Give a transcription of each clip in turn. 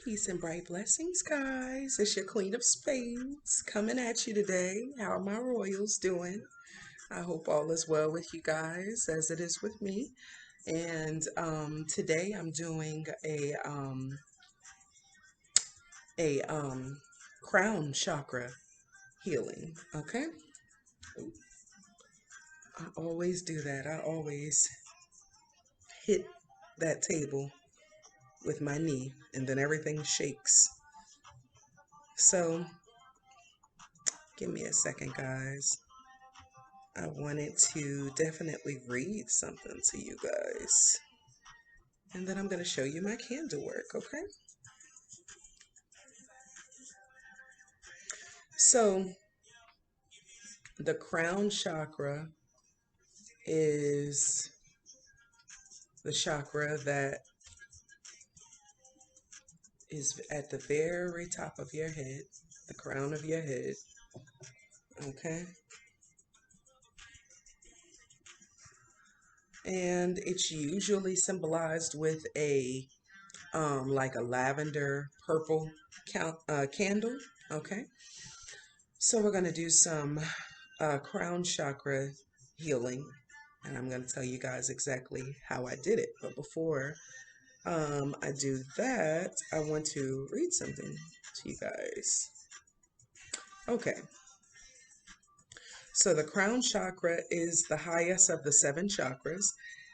Peace and bright blessings, guys. It's your Queen of Spades coming at you today. How are my royals doing? I hope all is well with you guys as it is with me. And today I'm doing a crown chakra healing. Okay, I always do that. I always hit that table with my knee, and then everything shakes. So give me a second, guys. I wanted to definitely read something to you guys. And then I'm going to show you my candle work, okay? So, the crown chakra is the chakra that is at the very top of your head, the crown of your head, okay? And it's usually symbolized with a like a lavender purple candle, okay? So we're going to do some crown chakra healing, and I'm going to tell you guys exactly how I did it. But before I do that, I want to read something to you guys. Okay, so the crown chakra is the highest of the seven chakras.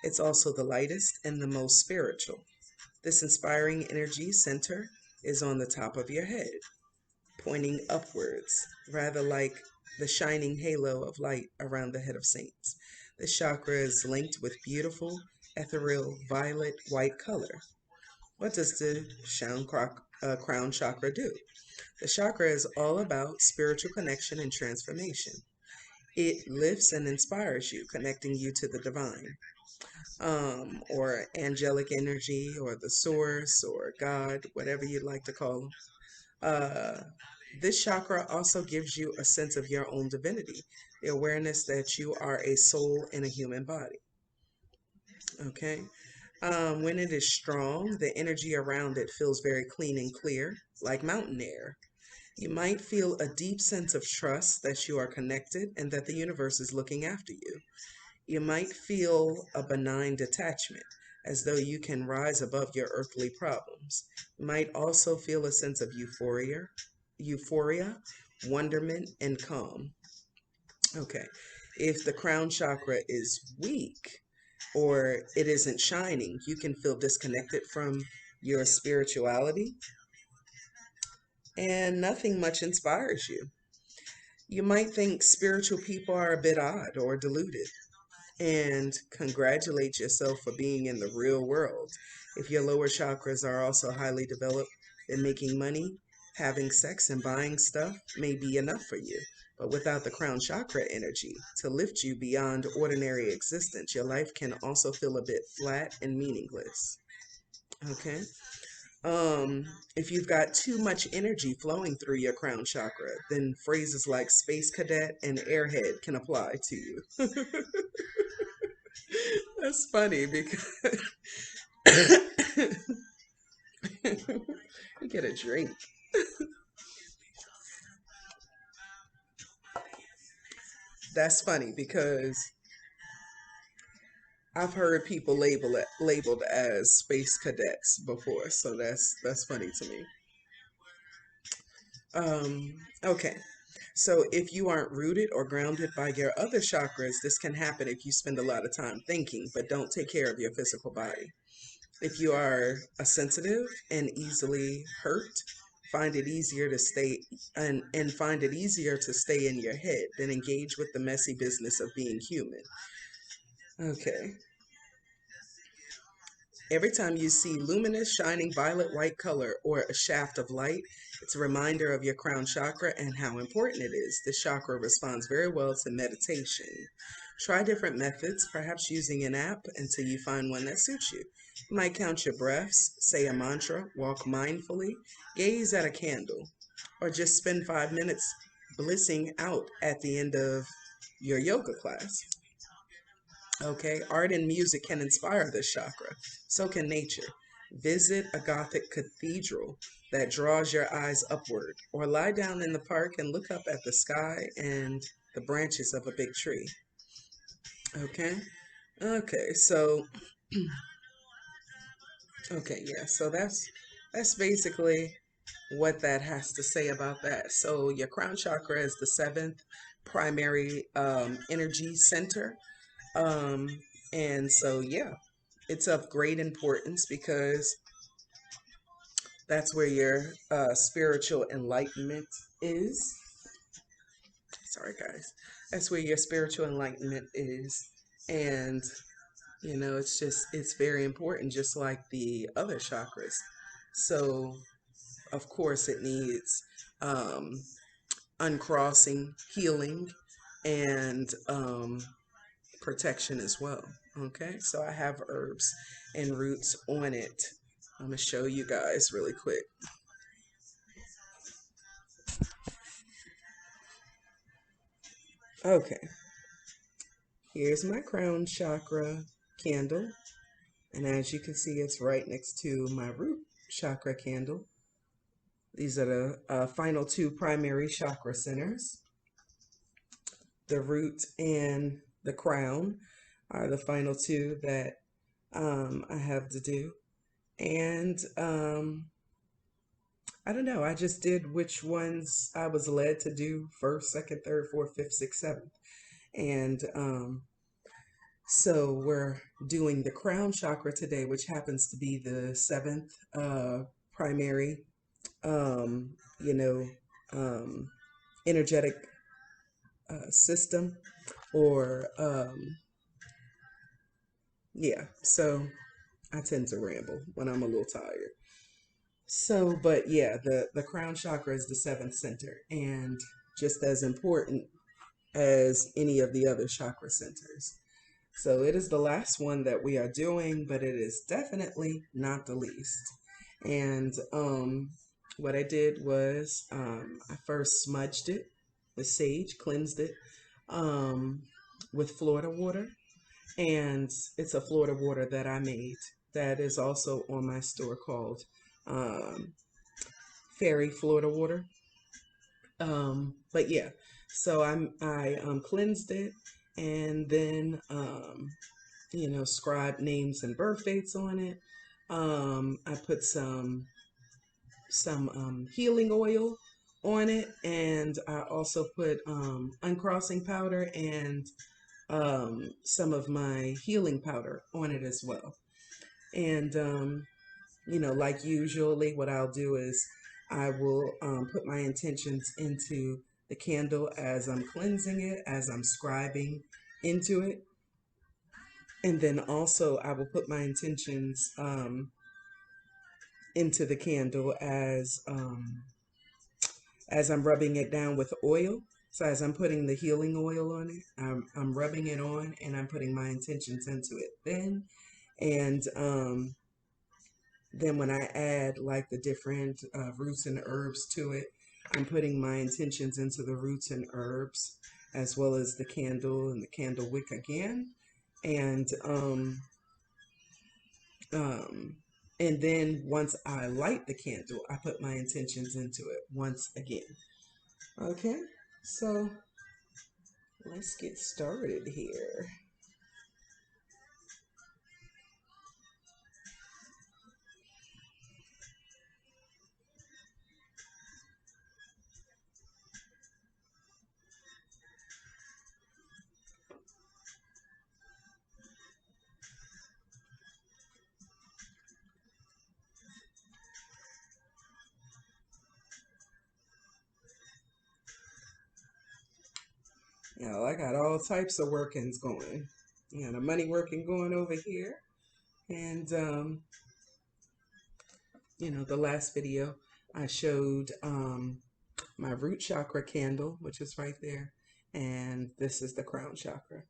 It's also the lightest and the most spiritual. This inspiring energy center is on the top of your head, pointing upwards, rather like the shining halo of light around the head of saints. This chakra is linked with beautiful, ethereal, violet white color. What does the crown chakra do? The chakra is all about spiritual connection and transformation. It lifts and inspires you, connecting you to the divine, or angelic energy, or the source, or God, whatever you'd like to call them. This chakra also gives you a sense of your own divinity, the awareness that you are a soul in a human body. Okay. When it is strong, the energy around it feels very clean and clear, like mountain air. You might feel a deep sense of trust that you are connected and that the universe is looking after you. You might feel a benign detachment, as though you can rise above your earthly problems. You might also feel a sense of euphoria, wonderment, and calm. Okay. If the crown chakra is weak or it isn't shining, you can feel disconnected from your spirituality and nothing much inspires you. You might think spiritual people are a bit odd or deluded and congratulate yourself for being in the real world. If your lower chakras are also highly developed, then making money, having sex, and buying stuff may be enough for you. But without the crown chakra energy to lift you beyond ordinary existence, your life can also feel a bit flat and meaningless. Okay? If you've got too much energy flowing through your crown chakra, then phrases like space cadet and airhead can apply to you. That's funny because you get a drink. That's funny because I've heard people labeled as space cadets before, so that's funny to me. Okay. So if you aren't rooted or grounded by your other chakras, this can happen if you spend a lot of time thinking but don't take care of your physical body. If you are a sensitive and easily hurt, find it easier to stay and find it easier to stay in your head than engage with the messy business of being human. Okay. Every time you see luminous, shining violet white color or a shaft of light, it's a reminder of your crown chakra and how important it is. This chakra responds very well to meditation. Try different methods, perhaps using an app until you find one that suits you. You might count your breaths, say a mantra, walk mindfully, gaze at a candle, or just spend 5 minutes blissing out at the end of your yoga class. Okay, art and music can inspire this chakra. So can nature. Visit a Gothic cathedral that draws your eyes upward, or lie down in the park and look up at the sky and the branches of a big tree. Okay? Okay, so okay, yeah, so that's basically what that has to say about that. So your crown chakra is the seventh primary energy center. Um, and so yeah, it's of great importance because that's where your spiritual enlightenment is. Sorry, guys. That's where your spiritual enlightenment is. And, you know, it's very important, just like the other chakras. So, of course, it needs um, uncrossing, healing, and protection as well. Okay, so I have herbs and roots on it. I'm going to show you guys really quick. Okay, here's my crown chakra candle. And as you can see, it's right next to my root chakra candle. These are the final two primary chakra centers. The root and the crown are the final two that I have to do. And I don't know, I just did which ones I was led to do first, second, third, fourth, fifth, sixth, seventh. And so we're doing the crown chakra today, which happens to be the seventh primary, you know, energetic system, or yeah. So I tend to ramble when I'm a little tired. So, but yeah, the crown chakra is the seventh center, and just as important as any of the other chakra centers. So it is the last one that we are doing, but it is definitely not the least. And what I did was I first smudged it with sage, cleansed it with Florida water. And it's a Florida water that I made that is also on my store called um, Fairy Florida Water. But yeah, so I cleansed it, and then you know, scribed names and birth dates on it. I put some healing oil on it, and I also put uncrossing powder and some of my healing powder on it as well. And you know, like usually, what I'll do is I will put my intentions into the candle as I'm cleansing it, as I'm scribing into it. And then also I will put my intentions into the candle as I'm rubbing it down with oil. So as I'm putting the healing oil on it, I'm rubbing it on and I'm putting my intentions into it and then when I add like the different roots and herbs to it, I'm putting my intentions into the roots and herbs as well as the candle and the candle wick again. And um, and then once I light the candle, I put my intentions into it once again. Okay, so let's get started here. You know, I got all types of workings going. You know, the money working going over here. And, you know, the last video I showed my root chakra candle, which is right there. And this is the crown chakra.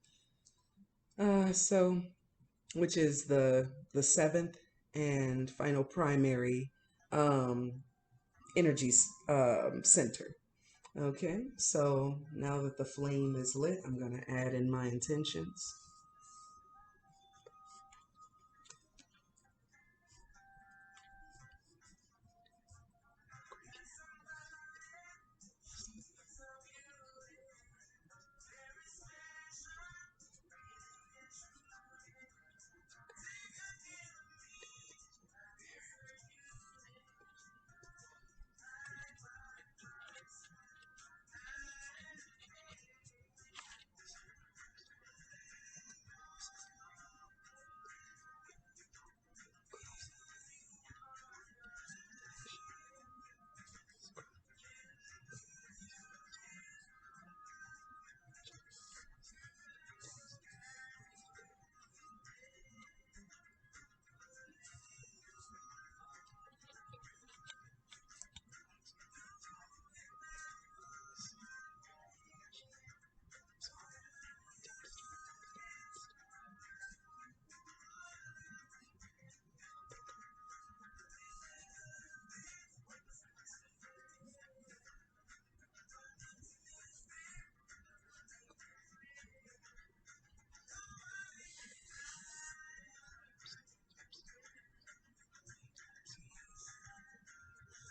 So, which is the seventh and final primary um, energy center. Okay, so now that the flame is lit, I'm going to add in my intentions.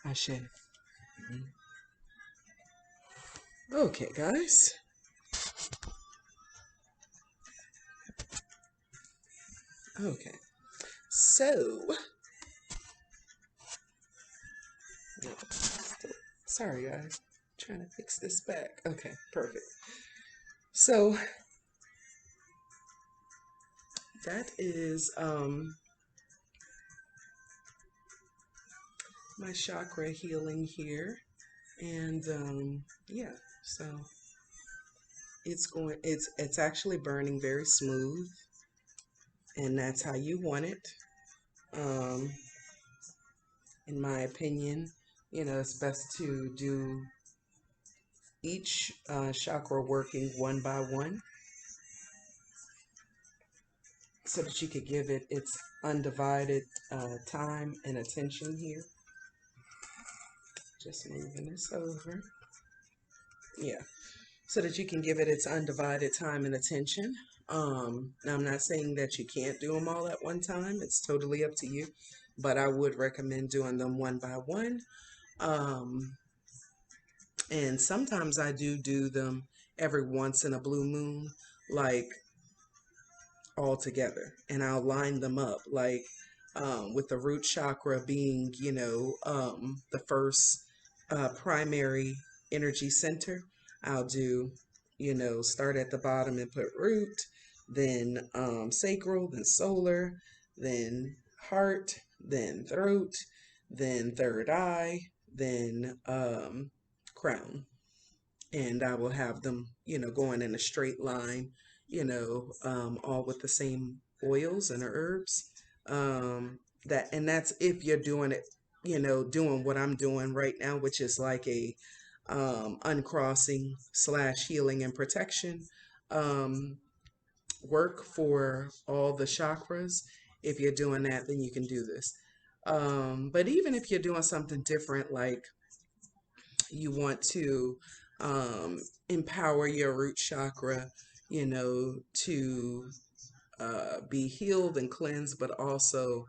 Ashe. Okay, guys. Okay. So, sorry, guys. Trying to fix this back. Okay, perfect. So, that is my chakra healing here. And yeah, so it's actually burning very smooth, and that's how you want it. Um, in my opinion, it's best to do each chakra working one by one so that you could give it its undivided time and attention here. Just moving this over. Yeah. So that you can give it its undivided time and attention. Now, I'm not saying that you can't do them all at one time. It's totally up to you. But I would recommend doing them one by one. And sometimes I do them every once in a blue moon, like all together. And I'll line them up, like with the root chakra being, the first primary energy center. I'll do, start at the bottom and put root, then sacral, then solar, then heart, then throat, then third eye, then crown. And I will have them, going in a straight line, all with the same oils and herbs. That's if you're doing it, doing what I'm doing right now, which is like a uncrossing / healing and protection um, work for all the chakras. If you're doing that, then you can do this. But even if you're doing something different, like you want to empower your root chakra, to be healed and cleansed, but also,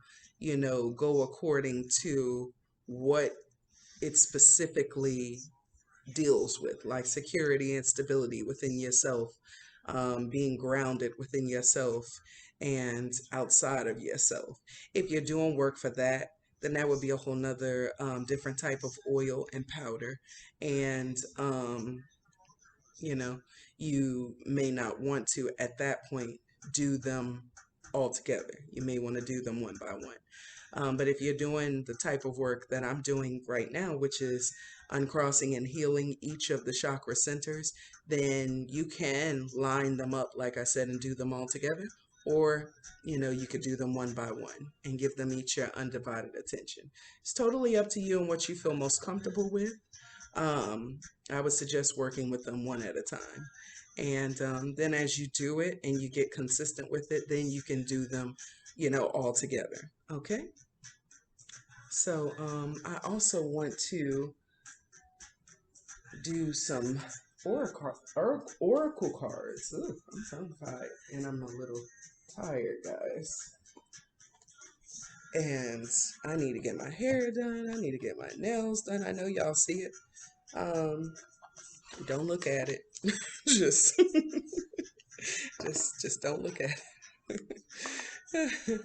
go according to what it specifically deals with, like security and stability within yourself, being grounded within yourself and outside of yourself. If you're doing work for that, then that would be a whole nother different type of oil and powder. And, you know, you may not want to at that point do them all together. You may want to do them one by one. But if you're doing the type of work that I'm doing right now, which is uncrossing and healing each of the chakra centers, then you can line them up, like I said, and do them all together. Or, you could do them one by one and give them each your undivided attention. It's totally up to you and what you feel most comfortable with. I would suggest working with them one at a time. And then as you do it and you get consistent with it, then you can do them, all together. Okay? So I also want to do some oracle cards. Ooh, I'm tongue-tied and I'm a little tired, guys. And I need to get my hair done. I need to get my nails done. I know y'all see it. Don't look at it. just, just don't look at it.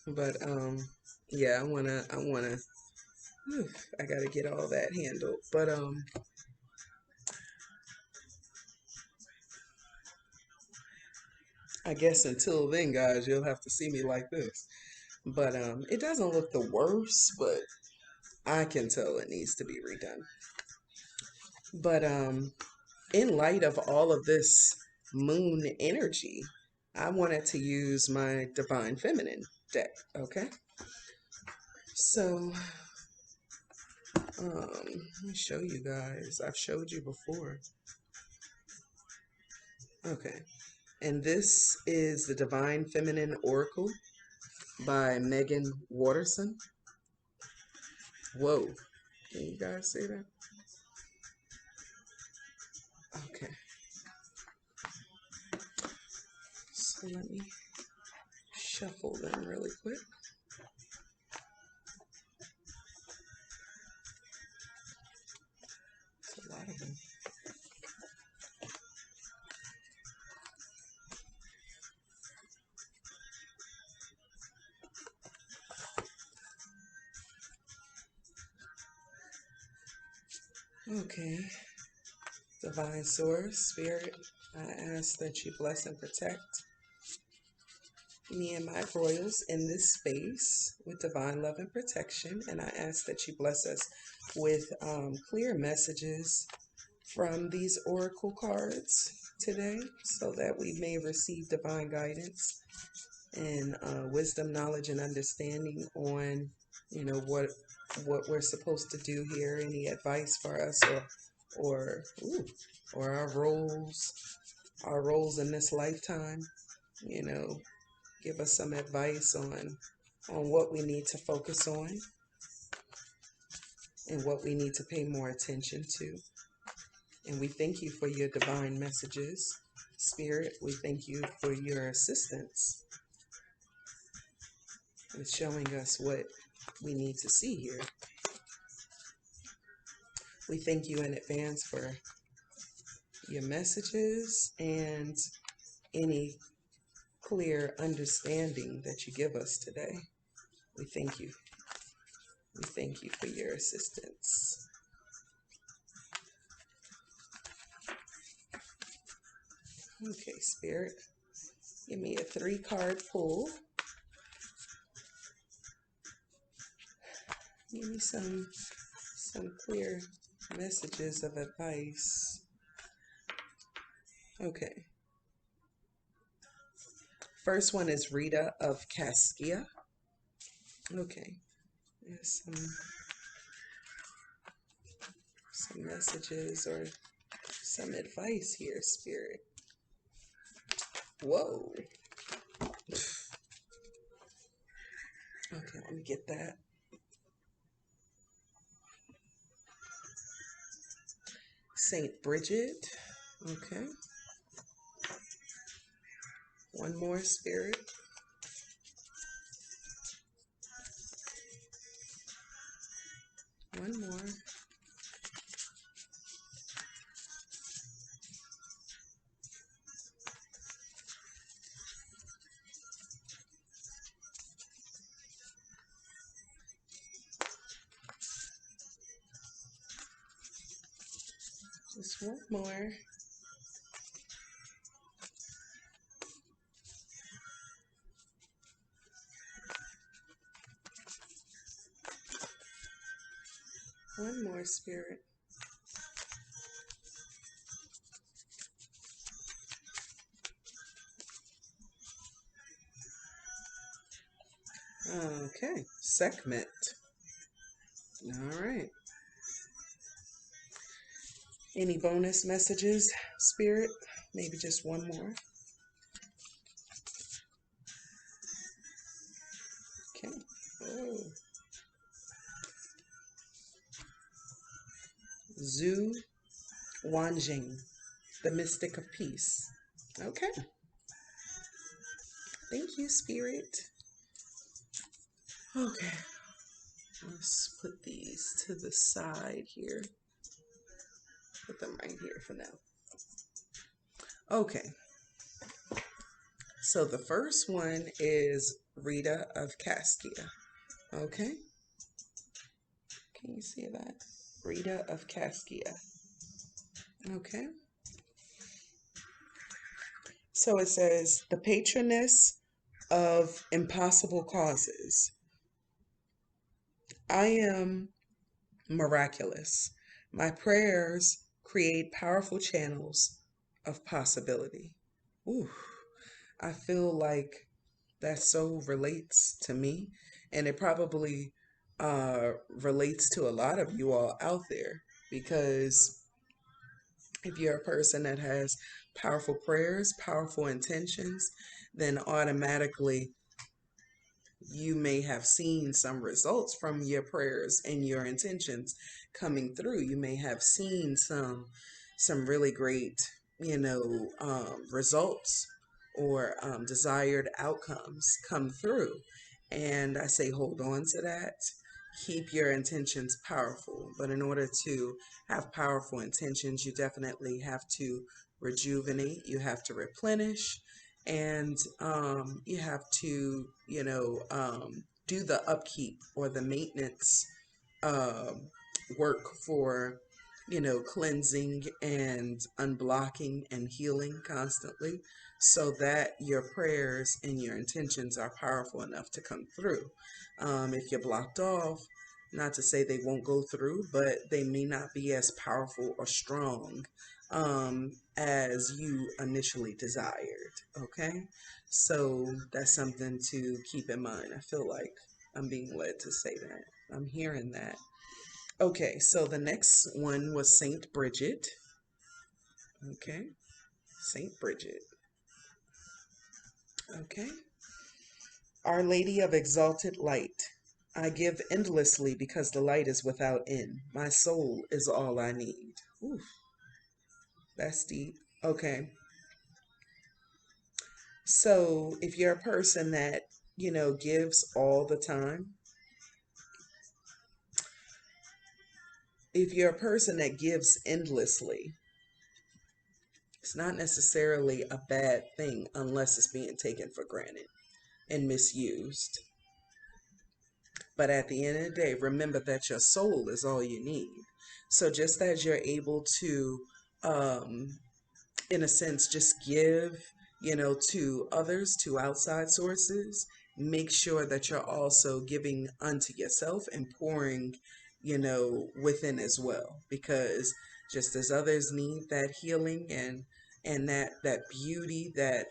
But yeah, I gotta get all that handled. But I guess until then, guys, you'll have to see me like this. But it doesn't look the worst, but I can tell it needs to be redone. But in light of all of this moon energy, I wanted to use my Divine Feminine deck, okay? So, let me show you guys. I've showed you before. Okay. And this is the Divine Feminine Oracle by Megan Watterson. Whoa. Can you guys see that? Okay. So let me shuffle them really quick. Okay, Divine Source, Spirit, I ask that you bless and protect me and my royals in this space with divine love and protection. And I ask that you bless us with clear messages from these oracle cards today so that we may receive divine guidance and wisdom, knowledge, and understanding on, what we're supposed to do here. Any advice for us, or ooh, or our roles in this lifetime. You know, give us some advice on what we need to focus on and what we need to pay more attention to. And we thank you for your divine messages, Spirit. We thank you for your assistance with showing us what we need to see here. We thank you in advance for your messages and any clear understanding that you give us today. We thank you. We thank you for your assistance. Okay, Spirit, give me a 3-card pull. Give me some clear messages of advice. Okay. First one is Rita of Caskia. Okay. There's some messages or some advice here, Spirit. Whoa. Okay, let me get that. Saint Bridget. Okay. One more, Spirit. One more. Just one more. One more, Spirit. Okay. Sekhmet. All right. Any bonus messages, Spirit? Maybe just one more. Okay. Oh. Zhu Wanjing, the Mystic of Peace. Okay. Thank you, Spirit. Okay. Let's put these to the side here. Put them right here for now. Okay. So the first one is Rita of Caskia. Okay. Can you see that? Rita of Caskia. Okay. So it says, the patroness of impossible causes. I am miraculous. My prayers create powerful channels of possibility. Ooh, I feel like that so relates to me, and it probably relates to a lot of you all out there, because if you're a person that has powerful prayers, powerful intentions, then automatically you may have seen some results from your prayers and your intentions coming through. You may have seen some really great, results or desired outcomes come through. And I say, hold on to that. Keep your intentions powerful. But in order to have powerful intentions, you definitely have to rejuvenate, you have to replenish, and you have to, do the upkeep or the maintenance work for cleansing and unblocking and healing constantly so that your prayers and your intentions are powerful enough to come through. If you're blocked off, not to say they won't go through, but they may not be as powerful or strong as you initially desired. Okay, so that's something to keep in mind. I feel like I'm being led to say that. I'm hearing that. Okay, so the next one was Saint Bridget. Okay, Saint Bridget. Okay, Our Lady of Exalted Light. I give endlessly because the light is without end. My soul is all I need. Oof, that's deep. Okay, so if you're a person that, gives all the time, if you're a person that gives endlessly, it's not necessarily a bad thing unless it's being taken for granted and misused. But at the end of the day, remember that your soul is all you need. So just as you're able to, um, in a sense, just give, to others, to outside sources, make sure that you're also giving unto yourself and pouring, within as well. Because just as others need that healing and that beauty, that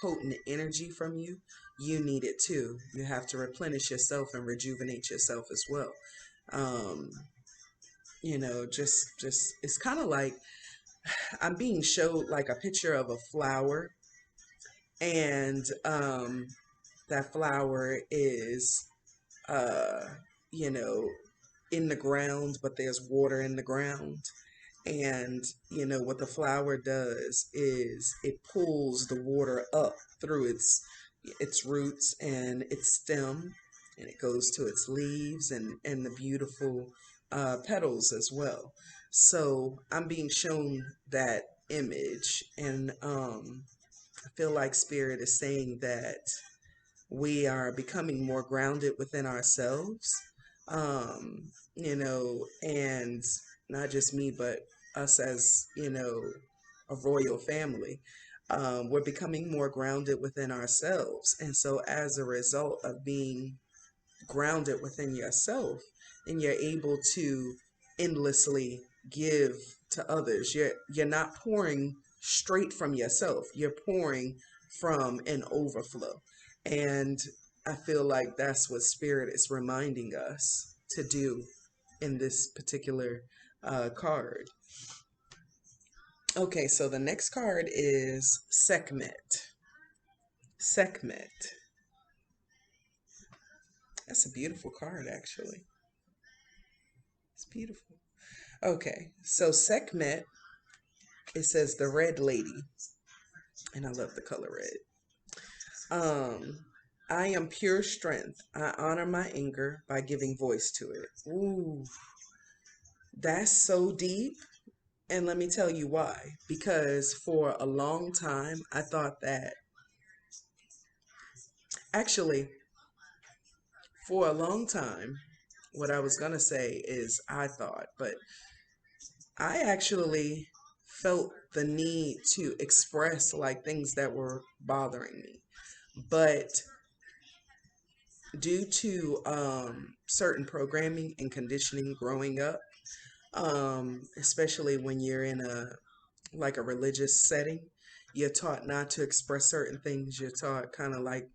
potent energy from you, you need it too. You have to replenish yourself and rejuvenate yourself as well. Um, just it's kind of like I'm being showed like a picture of a flower, and that flower is, uh, you know, in the ground, but there's water in the ground. And, what the flower does is it pulls the water up through its roots and its stem, and it goes to its leaves and the beautiful petals as well. So I'm being shown that image, and I feel like Spirit is saying that we are becoming more grounded within ourselves, and not just me, but us as, a royal family. We're becoming more grounded within ourselves. And so, as a result of being grounded within yourself, and you're able to endlessly give to others. You're not pouring straight from yourself. You're pouring from an overflow. And I feel like that's what Spirit is reminding us to do in this particular card. Okay, so the next card is Sekhmet. Sekhmet. That's a beautiful card, actually. It's beautiful. Okay, so Sekhmet, it says the red lady, and I love the color red. I am pure strength. I honor my anger by giving voice to it. Ooh, that's so deep. And let me tell you why. Because for a long time, I thought that, actually, for a long time, what I was going to say is I thought, but I actually felt the need to express like things that were bothering me. But due to certain programming and conditioning growing up, especially when you're in a religious setting, you're taught not to express certain things. You're taught kind of like,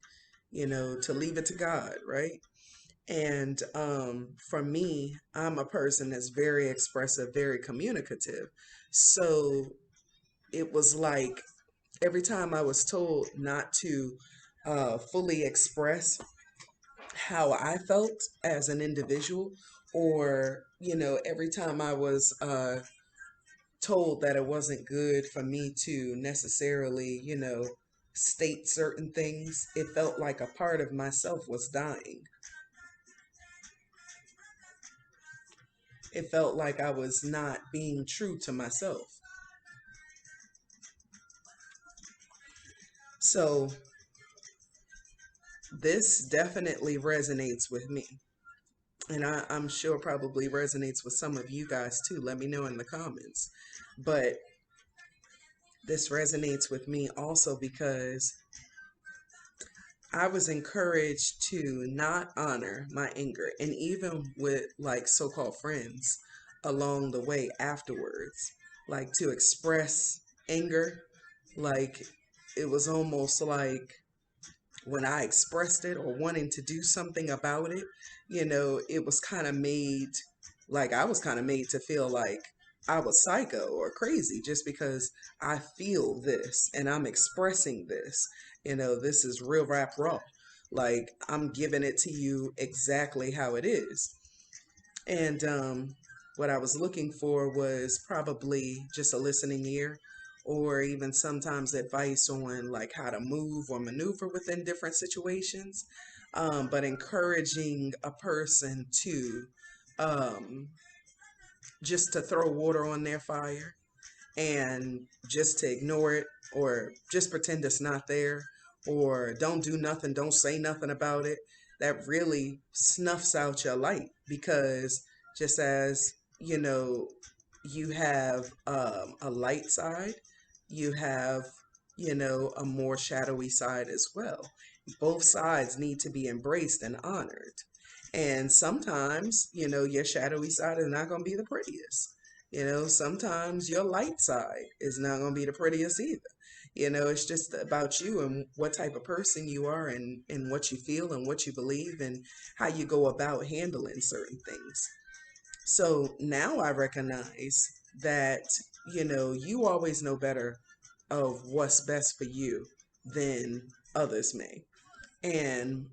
to leave it to God, right? And for me, I'm a person that's very expressive, very communicative. So it was like every time I was told not to fully express how I felt as an individual, or, every time I was told that it wasn't good for me to necessarily, state certain things, it felt like a part of myself was dying. It felt like I was not being true to myself. So this definitely resonates with me. And I'm sure probably resonates with some of you guys too. Let me know in the comments. But this resonates with me also because I was encouraged to not honor my anger, and even with like so called friends along the way afterwards, like to express anger. Like it was almost like when I expressed it or wanting to do something about it, it was kind of made, like I was kind of made to feel like I was psycho or crazy just because I feel this and I'm expressing this. This is real rap raw. Like I'm giving it to you exactly how it is. And what I was looking for was probably just a listening ear, or even sometimes advice on like how to move or maneuver within different situations. But encouraging a person to um, just to throw water on their fire and just to ignore it or just pretend it's not there or don't do nothing, don't say nothing about it, that really snuffs out your light. Because just as you have a light side, you have a more shadowy side as well. Both sides need to be embraced and honored. And sometimes your shadowy side is not going to be the prettiest. Sometimes your light side is not going to be the prettiest either. It's just about you and what type of person you are, and what you feel and what you believe and how you go about handling certain things. So now I recognize that, you always know better of what's best for you than others may. And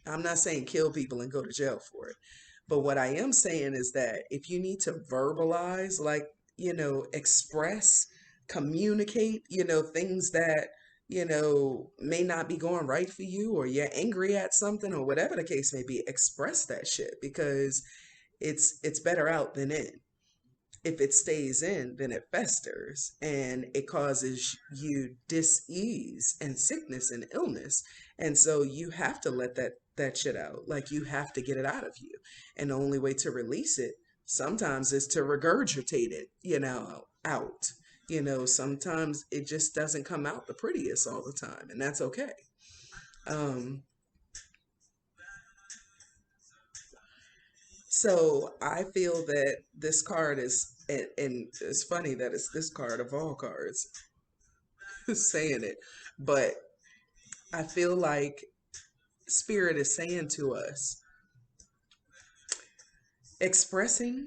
I'm not saying kill people and go to jail for it. But what I am saying is that if you need to verbalize, like, express, communicate, things that, may not be going right for you, or you're angry at something, or whatever the case may be, express that shit, because it's better out than in. If it stays in, then it festers and it causes you dis-ease and sickness and illness. And so you have to let that shit out. Like you have to get it out of you. And the only way to release it sometimes is to regurgitate it, out. Sometimes it just doesn't come out the prettiest all the time, and that's okay. Um, So I feel that this card is, and it's funny that it's this card of all cards saying it, but I feel like Spirit is saying to us, expressing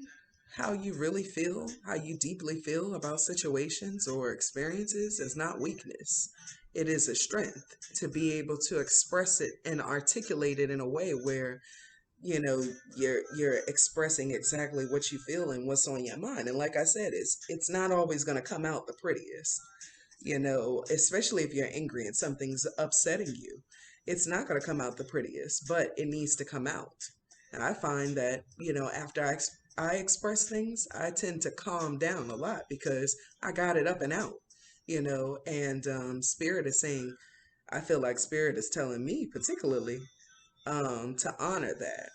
how you really feel, how you deeply feel about situations or experiences is not weakness. It is a strength to be able to express it and articulate it in a way where you're expressing exactly what you feel and what's on your mind. And like I said, it's not always going to come out the prettiest, especially if you're angry and something's upsetting you. It's not going to come out the prettiest, but it needs to come out. And I find that after I express things, I tend to calm down a lot because I got it up and out. And Spirit is saying, I feel like Spirit is telling me particularly to honor that,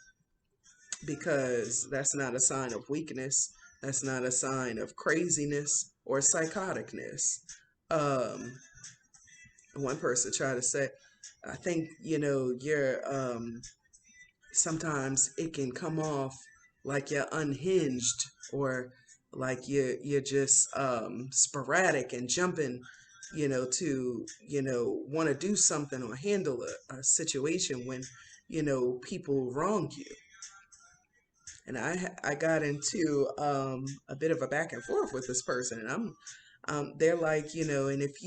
because that's not a sign of weakness. That's not a sign of craziness or psychoticness. Um, One person tried to say, I think, you're, sometimes it can come off like you're unhinged, or like you're just sporadic and jumping, to, want to do something or handle a situation when, people wrong you. And I got into a bit of a back and forth with this person, and they're like, and if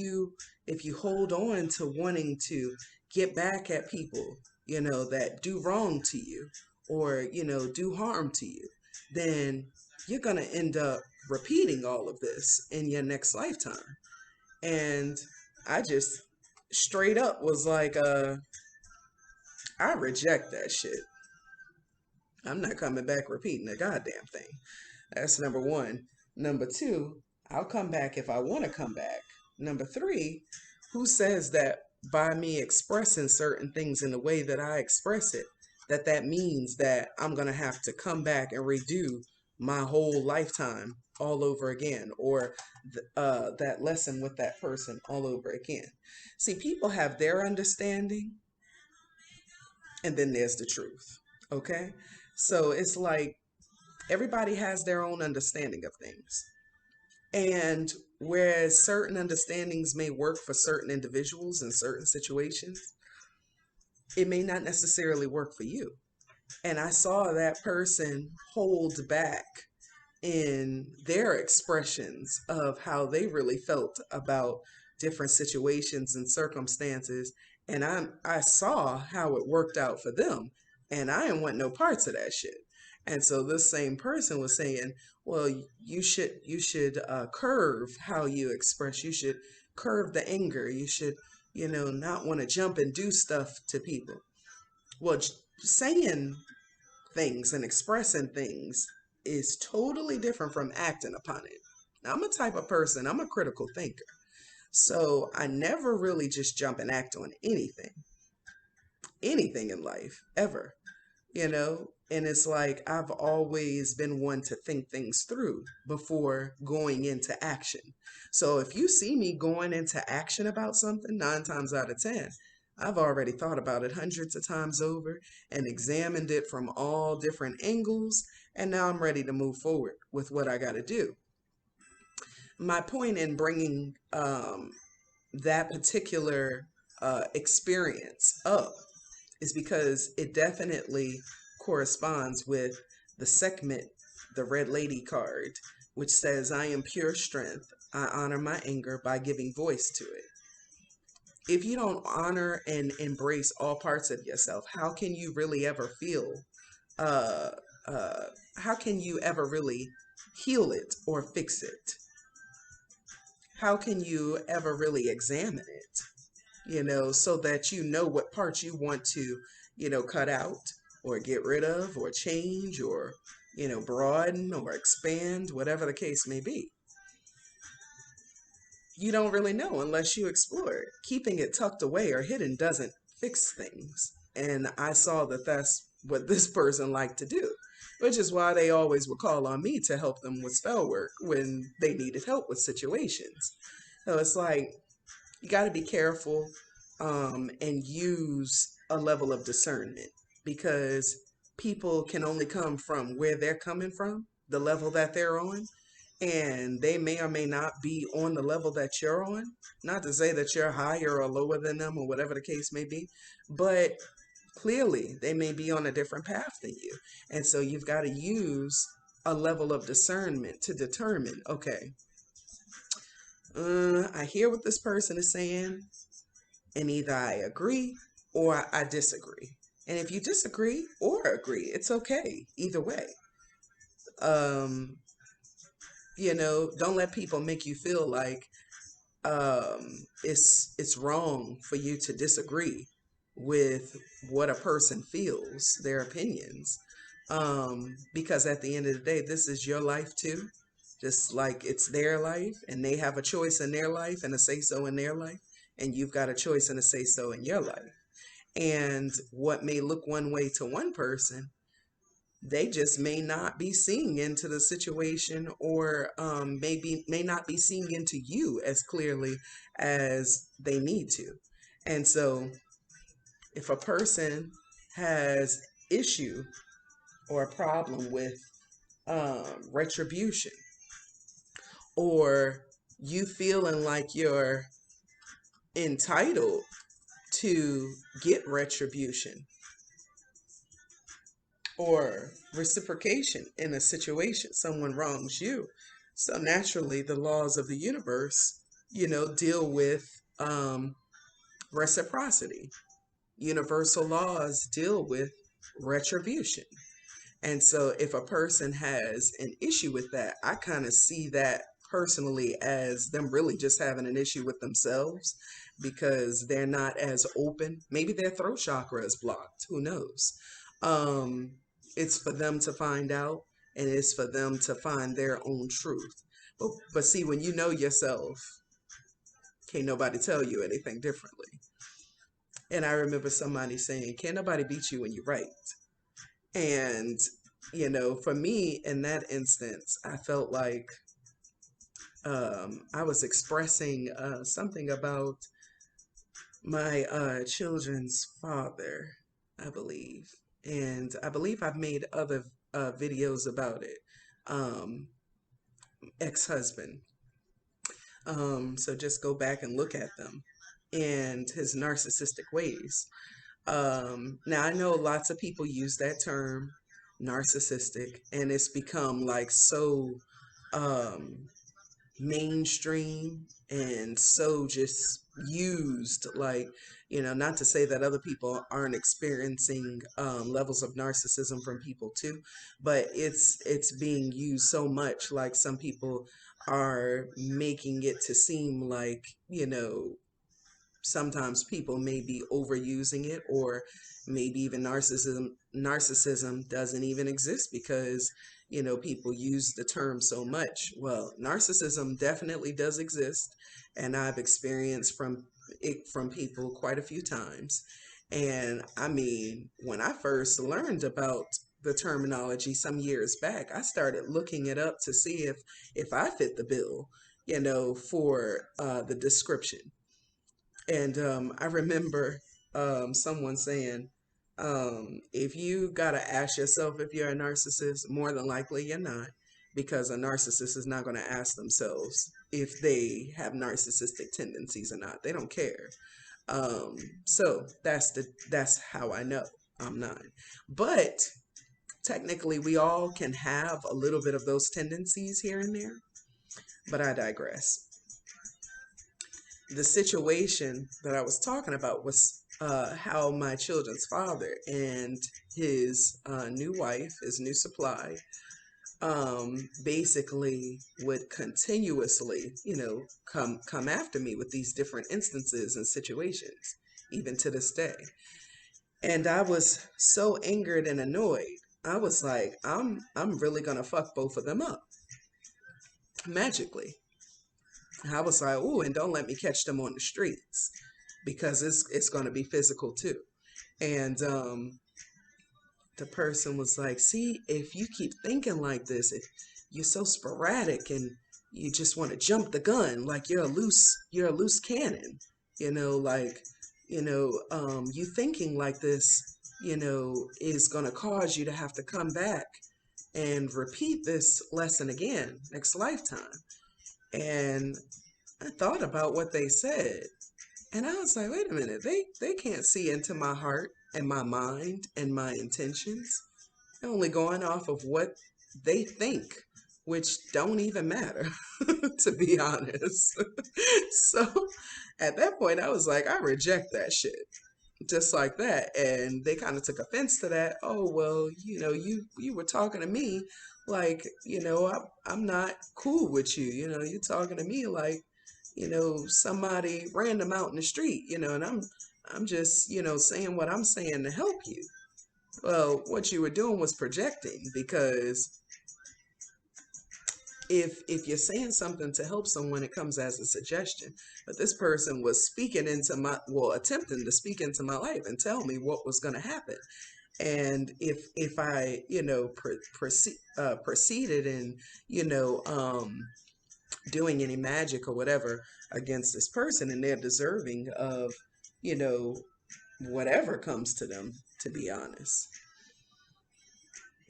you hold on to wanting to get back at people, that do wrong to you, or do harm to you, then you're gonna end up repeating all of this in your next lifetime. And I just straight up was like, I reject that shit. I'm not coming back repeating a goddamn thing. That's number one. Number two, I'll come back if I want to come back. Number three, who says that by me expressing certain things in the way that I express it, that means that I'm going to have to come back and redo my whole lifetime all over again, or that lesson with that person all over again. See, people have their understanding, and then there's the truth. Okay? So it's like everybody has their own understanding of things. And whereas certain understandings may work for certain individuals in certain situations, it may not necessarily work for you. And I saw that person hold back in their expressions of how they really felt about different situations and circumstances. And I saw how it worked out for them. And I didn't want no parts of that shit. And so this same person was saying, well, you should curve how you express. You should curve the anger. You should, not want to jump and do stuff to people. Well, saying things and expressing things is totally different from acting upon it. Now, I'm a type of person, I'm a critical thinker. So I never really just jump and act on anything in life, ever, And it's like I've always been one to think things through before going into action. So if you see me going into action about something, 9 times out of 10, I've already thought about it hundreds of times over and examined it from all different angles. And now I'm ready to move forward with what I got to do. My point in bringing that particular experience up is because it definitely corresponds with the segment, the Red Lady card, which says, I am pure strength. I honor my anger by giving voice to it. If you don't honor and embrace all parts of yourself, how can you really ever feel? Uh, how can you ever really heal it or fix it? How can you ever really examine it? So that you know what parts you want to, cut out or get rid of or change or, broaden or expand, whatever the case may be. You don't really know unless you explore it. Keeping it tucked away or hidden doesn't fix things. And I saw that that's what this person liked to do, which is why they always would call on me to help them with spell work when they needed help with situations. So it's like, you got to be careful and use a level of discernment, because people can only come from where they're coming from, the level that they're on, and they may or may not be on the level that you're on. Not to say that you're higher or lower than them or whatever the case may be, but clearly they may be on a different path than you. And so you've got to use a level of discernment to determine, okay, I hear what this person is saying, and either I agree or I disagree. And if you disagree or agree, it's okay either way. Um, don't let people make you feel like it's wrong for you to disagree with what a person feels, their opinions. Because at the end of the day, this is your life too, just like it's their life, and they have a choice in their life and a say so in their life, and you've got a choice and a say so in your life. And what may look one way to one person, they just may not be seeing into the situation, or may not be seeing into you as clearly as they need to. And so if a person has issue or a problem with retribution, or you feeling like you're entitled to get retribution or reciprocation in a situation, someone wrongs you. So naturally, the laws of the universe, deal with reciprocity. Universal laws deal with retribution. And so if a person has an issue with that, I kind of see that personally as them really just having an issue with themselves, because they're not as open. Maybe their throat chakra is blocked. Who knows? Um, it's for them to find out, and it's for them to find their own truth. But see, when you know yourself, can't nobody tell you anything differently. And I remember somebody saying, can't nobody beat you when you right. And, for me in that instance, I felt like I was expressing something about my children's father, I believe. And I believe I've made other videos about it. Um, Ex-husband. So just go back and look at them and his narcissistic ways. Now, I know lots of people use that term, narcissistic, and it's become like so um, mainstream and so just used, like, not to say that other people aren't experiencing levels of narcissism from people too, but it's being used so much, like some people are making it to seem like, sometimes people may be overusing it, or maybe even narcissism doesn't even exist because people use the term so much. Well, narcissism definitely does exist, and I've experienced from people quite a few times. And I mean, when I first learned about the terminology some years back, I started looking it up to see if I fit the bill, for the description. And I remember someone saying, if you got to ask yourself if you're a narcissist, more than likely you're not, because a narcissist is not going to ask themselves if they have narcissistic tendencies or not. They don't care. Um, so that's how I know I'm not. But technically, we all can have a little bit of those tendencies here and there. But I digress. The situation that I was talking about was how my children's father and his new wife, his new supply, basically would continuously, come after me with these different instances and situations, even to this day. And I was so angered and annoyed. I was like, I'm really gonna fuck both of them up magically. I was like, oh, and don't let me catch them on the streets because it's going to be physical too. And the person was like, see, if you keep thinking like this, if you're so sporadic and you just want to jump the gun, like you're a loose cannon, like, you thinking like this, is going to cause you to have to come back and repeat this lesson again next lifetime. And I thought about what they said, and I was like, wait a minute, they can't see into my heart and my mind and my intentions. They're only going off of what they think, which don't even matter, to be honest. So at that point, I was like, I reject that shit. Just like that. And they kind of took offense to that. Oh, well, you were talking to me like, I'm not cool with you. You're talking to me like, somebody random out in the street, and I'm just, saying what I'm saying to help you. Well, what you were doing was projecting, because if you're saying something to help someone, it comes as a suggestion. But this person was speaking into attempting to speak into my life and tell me what was going to happen. And if I, proceeded in, doing any magic or whatever against this person, and they're deserving of, you know, whatever comes to them, to be honest,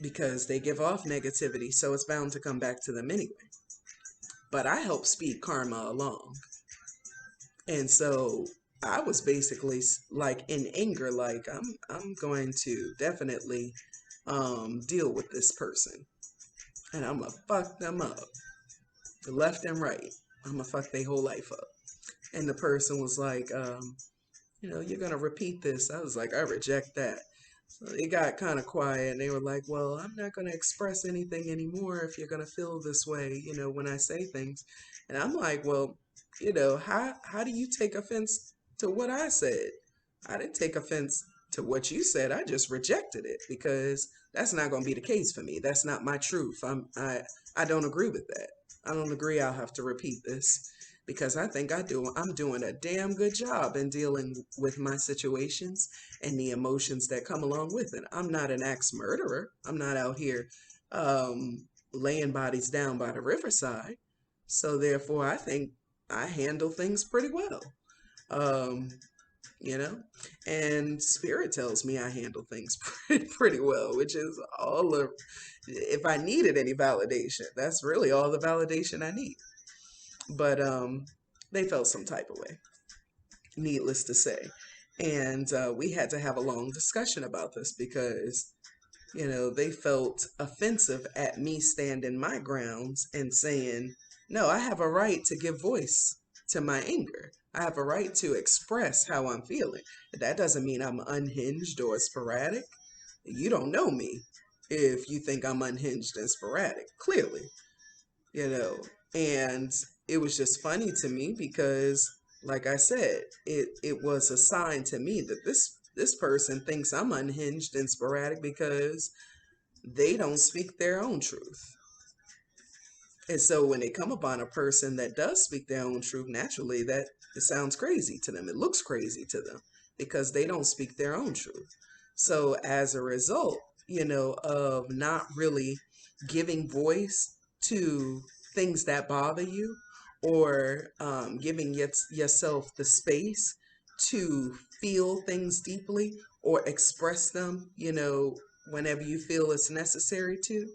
because they give off negativity, so it's bound to come back to them anyway. But I help speed karma along. And so I was basically like in anger, like I'm going to definitely deal with this person, and I'm gonna fuck them up left and right. I'm gonna fuck their whole life up. And the person was like, you're gonna repeat this. I was like, I reject that. So it got kind of quiet, and they were like, well, I'm not gonna express anything anymore if you're gonna feel this way, when I say things. And I'm like, well, how do you take offense to what I said? I didn't take offense to what you said. I just rejected it because that's not going to be the case for me. That's not my truth. I don't agree with that. I don't agree. I'll have to repeat this. because I think I'm doing a damn good job in dealing with my situations and the emotions that come along with it. I'm not an axe murderer. I'm not out here laying bodies down by the riverside. So therefore, I think I handle things pretty well. Um, you know, and spirit tells me I handle things pretty well, which is all of, if I needed any validation, that's really all the validation I need. But they felt some type of way, needless to say. And we had to have a long discussion about this because, they felt offensive at me standing my grounds and saying, no, I have a right to give voice to my anger. I have a right to express how I'm feeling. That doesn't mean I'm unhinged or sporadic. You don't know me if you think I'm unhinged and sporadic, clearly, you know. And it was just funny to me because, like I said, it was a sign to me that this person thinks I'm unhinged and sporadic because they don't speak their own truth. And so when they come upon a person that does speak their own truth, naturally that it sounds crazy to them. It looks crazy to them because they don't speak their own truth. So as a result, of not really giving voice to things that bother you, or giving yourself the space to feel things deeply or express them, whenever you feel it's necessary to,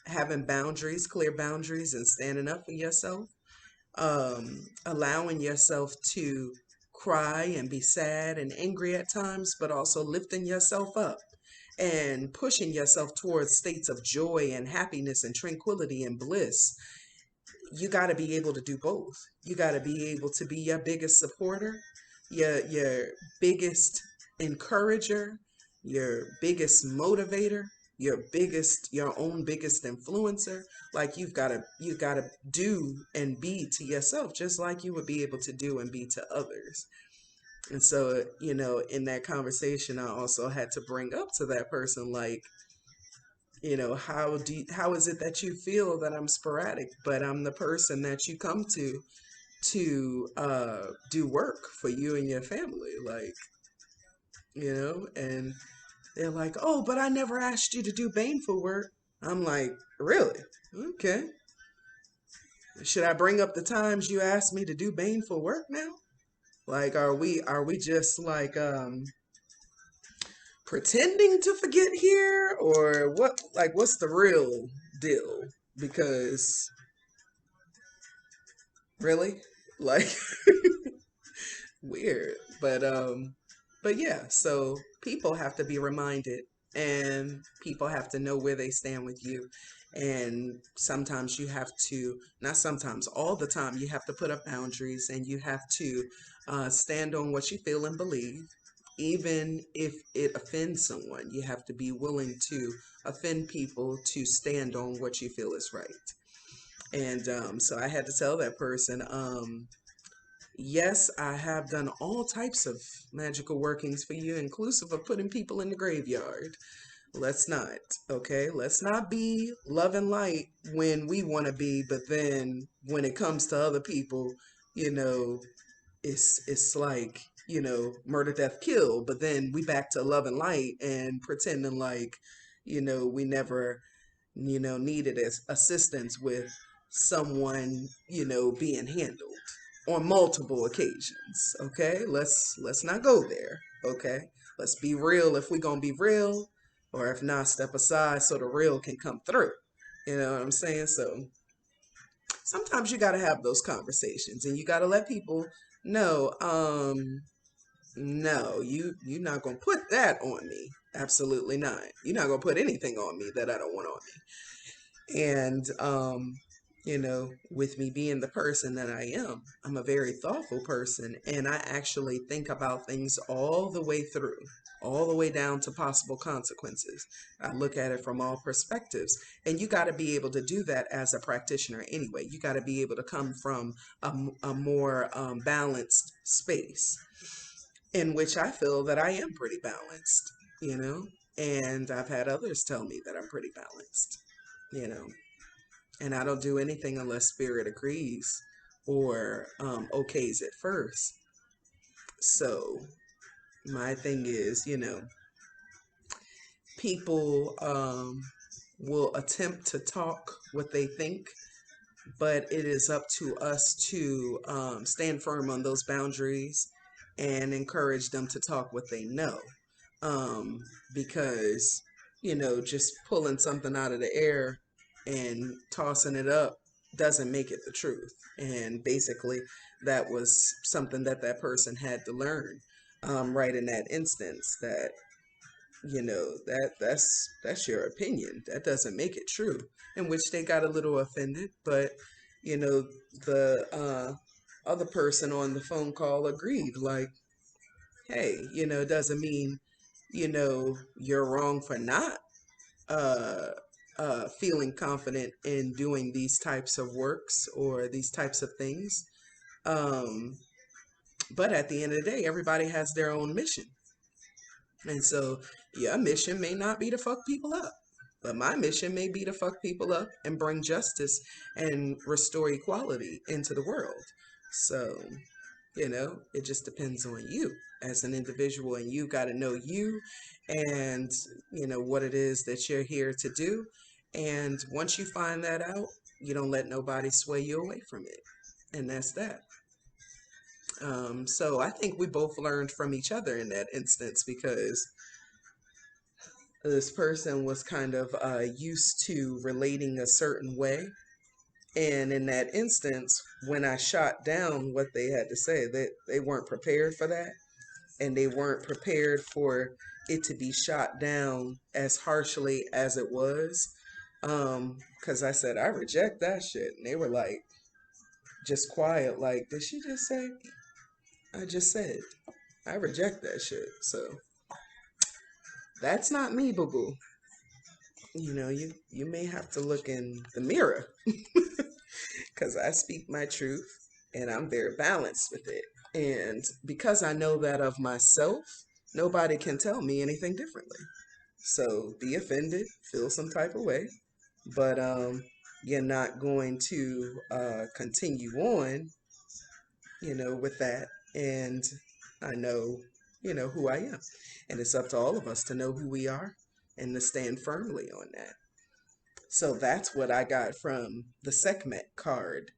having boundaries, clear boundaries, and standing up for yourself, allowing yourself to cry and be sad and angry at times, but also lifting yourself up and pushing yourself towards states of joy and happiness and tranquility and bliss. You got to be able to do both. You got to be able to be your biggest supporter, your biggest encourager, your biggest motivator, your own biggest influencer. Like you got to do and be to yourself just like you would be able to do and be to others. And so, in that conversation, I also had to bring up to that person, like, how is it that you feel that I'm sporadic, but I'm the person that you come to do work for you and your family, like, and they're like, oh, but I never asked you to do baneful work. I'm like, really? Okay. Should I bring up the times you asked me to do baneful work now? Like, are we just like pretending to forget here, or what? Like, what's the real deal? Because really, like, weird. But yeah, so people have to be reminded, and people have to know where they stand with you. And sometimes you have to, not sometimes, all the time, you have to put up boundaries, and you have to stand on what you feel and believe. Even if it offends someone, you have to be willing to offend people to stand on what you feel is right. And so I had to tell that person, yes, I have done all types of magical workings for you, inclusive of putting people in the graveyard. Let's not, okay? Let's not be love and light when we want to be, but then when it comes to other people, you know, it's like, murder, death, kill, but then we back to love and light and pretending like, we never, needed assistance with someone, being handled on multiple occasions. Okay, let's not go there. Okay, let's be real if we're gonna be real, or if not, step aside so the real can come through. You know what I'm saying? So sometimes you got to have those conversations, and you got to let people know, no, you're not gonna put that on me. Absolutely not. You're not gonna put anything on me that I don't want on me. And with me being the person that I am, I'm a very thoughtful person, and I actually think about things all the way through, all the way down to possible consequences. I look at it from all perspectives, and you got to be able to do that as a practitioner anyway. You got to be able to come from a more balanced space, in which I feel that I am pretty balanced, you know, and I've had others tell me that I'm pretty balanced, you know, and I don't do anything unless spirit agrees or okays it first. So my thing is, people will attempt to talk what they think, but it is up to us to stand firm on those boundaries and encourage them to talk what they know. Um, because, just pulling something out of the air and tossing it up doesn't make it the truth. And basically, that was something that that person had to learn right in that instance, that that's your opinion, that doesn't make it true, in which they got a little offended. But the other person on the phone call agreed, like, hey, it doesn't mean you're wrong for not uh feeling confident in doing these types of works or these types of things. um but at the end of the day, everybody has their own mission. And so your mission may not be to fuck people up, but my mission may be to fuck people up and bring justice and restore equality into the world. So, it just depends on you as an individual, and you got to know you and, what it is that you're here to do. And once you find that out, you don't let nobody sway you away from it. And that's that. So I think we both learned from each other in that instance, because this person was kind of used to relating a certain way. And in that instance, when I shot down what they had to say, they weren't prepared for that. And they weren't prepared for it to be shot down as harshly as it was. Because I said, I reject that shit. And they were like, just quiet, like, did she just say? I just said, I reject that shit. So that's not me, boo boo. You may have to look in the mirror, because I speak my truth and I'm very balanced with it. And because I know that of myself, nobody can tell me anything differently. So be offended, feel some type of way, but you're not going to continue on, with that. And I know, who I am. And it's up to all of us to know who we are and to stand firmly on that. So that's what I got from the Sekhmet card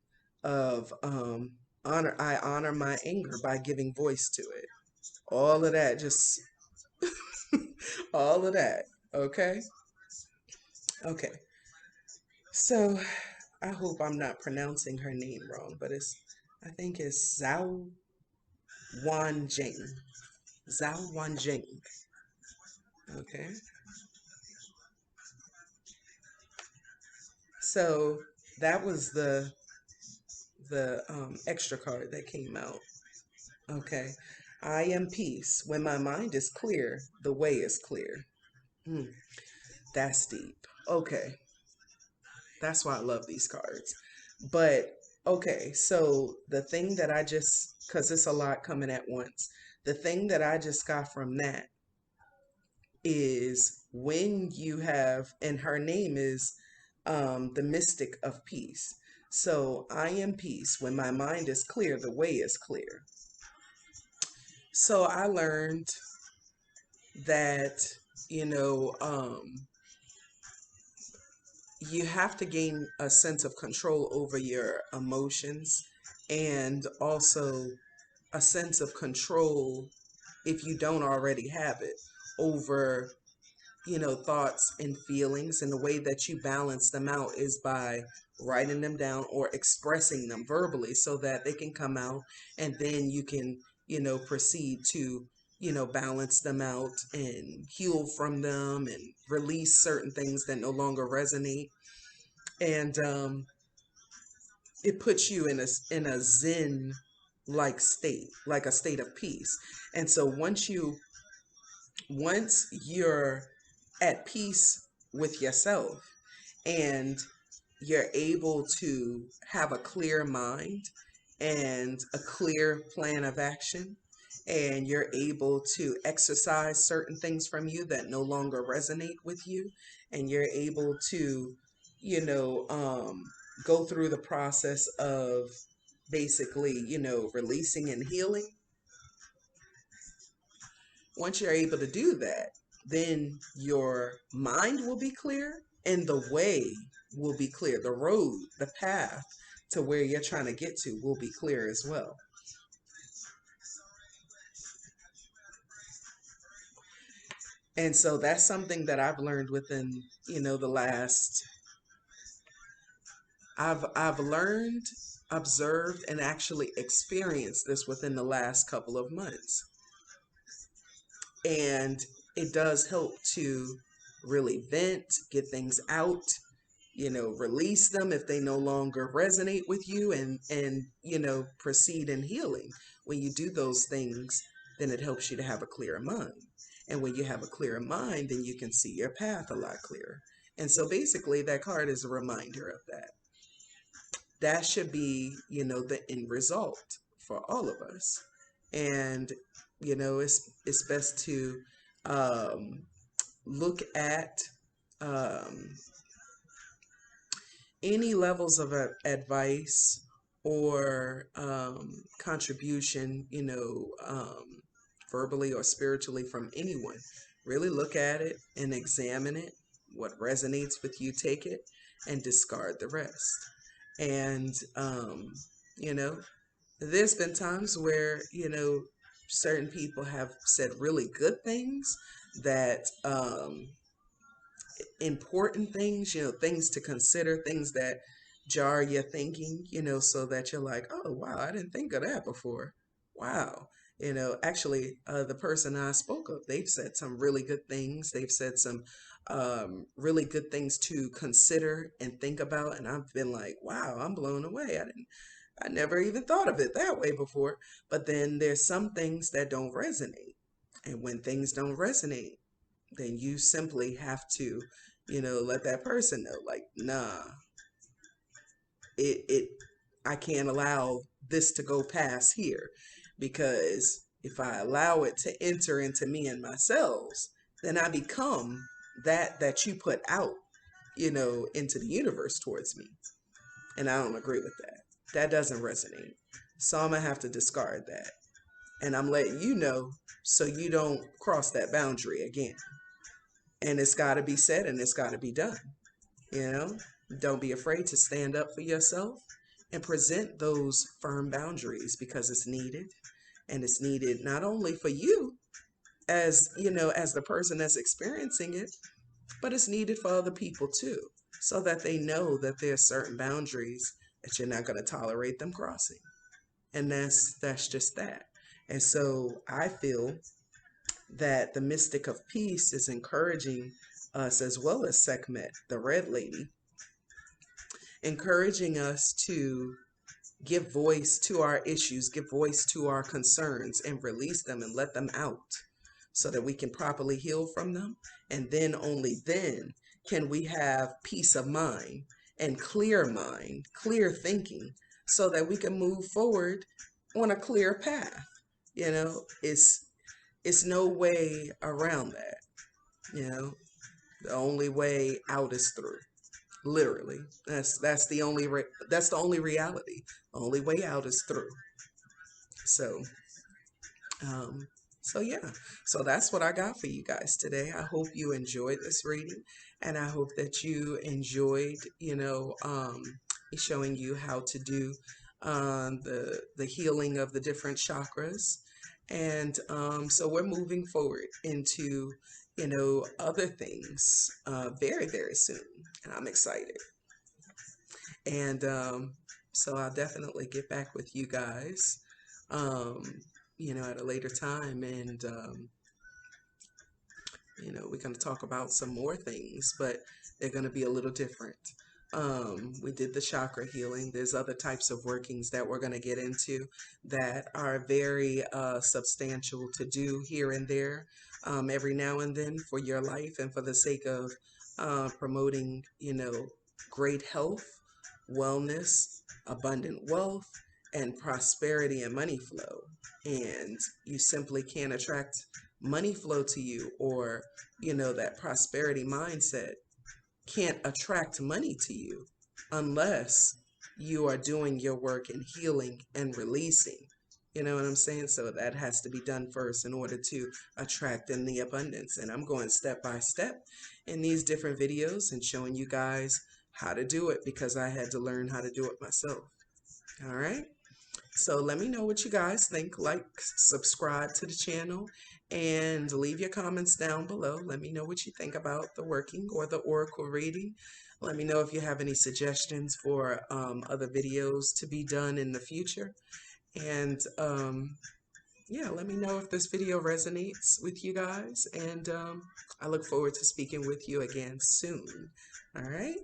of honor. I honor my anger by giving voice to it. All of that, just all of that. Okay. Okay. So I hope I'm not pronouncing her name wrong, but I think it's Zhao Wanjing. Zhao Wanjing. Okay. So that was the extra card that came out. Okay. I am peace. When my mind is clear, the way is clear. Hmm, that's deep. Okay. That's why I love these cards. But okay, so the thing that I just, because it's a lot coming at once, the thing that I just got from that is when you have, and her name is the mystic of peace. So I am peace. When my mind is clear, the way is clear. So I learned that, you know, um, you have to gain a sense of control over your emotions, and also a sense of control, if you don't already have it, over thoughts and feelings. And the way that you balance them out is by writing them down or expressing them verbally so that they can come out, and then you can proceed to balance them out and heal from them and release certain things that no longer resonate. And it puts you in a zen like state, like a state of peace. And so once you're at peace with yourself, and you're able to have a clear mind and a clear plan of action, and you're able to exercise certain things from you that no longer resonate with you, and you're able to you know um, go through the process of basically, releasing and healing. Once you're able to do that, then your mind will be clear and the way will be clear. The road, the path to where you're trying to get to will be clear as well. And so that's something that I've learned within, the last I've learned, observed, and actually experienced this within the last couple of months. And it does help to really vent, get things out, release them if they no longer resonate with you, and proceed in healing. When you do those things, then it helps you to have a clearer mind. And when you have a clearer mind, then you can see your path a lot clearer. And so basically that card is a reminder of that. That should be, the end result for all of us. And, it's best to look at um, any levels of advice or contribution, verbally or spiritually from anyone. Really look at it and examine it. What resonates with you, take it and discard the rest. And, you know, there's been times where, certain people have said really good things that, important things, things to consider, things that jar your thinking, so that you're like, oh, wow, I didn't think of that before. Wow. Actually, the person I spoke of, they've said some really good things. They've said some really good things to consider and think about. And I've been like, wow, I'm blown away. I never even thought of it that way before. But then there's some things that don't resonate. And when things don't resonate, then you simply have to, let that person know, like, nah, it I can't allow this to go past here, because if I allow it to enter into me and my cells, then I become that you put out, into the universe towards me. And I don't agree with that. That doesn't resonate. So I'm gonna have to discard that. And I'm letting you know so you don't cross that boundary again. And it's got to be said and it's got to be done. You know, don't be afraid to stand up for yourself and present those firm boundaries, because it's needed. And it's needed not only for you as, as the person that's experiencing it, but it's needed for other people too, so that they know that there are certain boundaries that you're not going to tolerate them crossing. And that's just that. And so I feel that the mystic of peace is encouraging us, as well as Sekhmet, the red lady, encouraging us to give voice to our issues, give voice to our concerns, and release them and let them out so that we can properly heal from them. And then, only then, can we have peace of mind, clear thinking, so that we can move forward on a clear path. It's no way around that. The only way out is through. Literally, that's the only reality. The only way out is through. So, um, yeah. So that's what I got for you guys today. I hope you enjoyed this reading, and I hope that you enjoyed, me showing you how to do the healing of the different chakras. And so we're moving forward into, other things very, very soon. And I'm excited. And so I'll definitely get back with you guys, um, at a later time. And, we're going to talk about some more things, but they're going to be a little different. We did the chakra healing. There's other types of workings that we're going to get into that are very substantial to do here and there, every now and then, for your life and for the sake of promoting, great health, wellness, abundant wealth, and prosperity and money flow. And you simply can't attract money flow to you, or, that prosperity mindset can't attract money to you unless you are doing your work and healing and releasing. You know what I'm saying? So that has to be done first in order to attract in the abundance. And I'm going step by step in these different videos and showing you guys how to do it because I had to learn how to do it myself. All right. So let me know what you guys think. Like, subscribe to the channel, and leave your comments down below. Let me know what you think about the working or the oracle reading. Let me know if you have any suggestions for other videos to be done in the future. And yeah, let me know if this video resonates with you guys. And I look forward to speaking with you again soon. All right.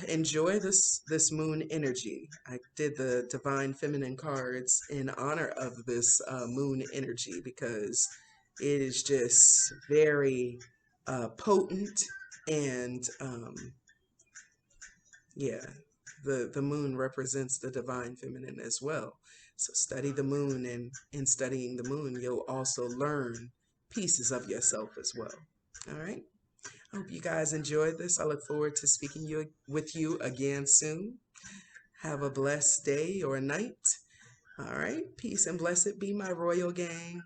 Enjoy this moon energy. I did the divine feminine cards in honor of this moon energy because it is just very potent, and yeah, the moon represents the divine feminine as well. So study the moon, and in studying the moon, you'll also learn pieces of yourself as well. All right. I hope you guys enjoyed this. I look forward to speaking with you again soon. Have a blessed day or night. All right. Peace and blessed be my royal gang.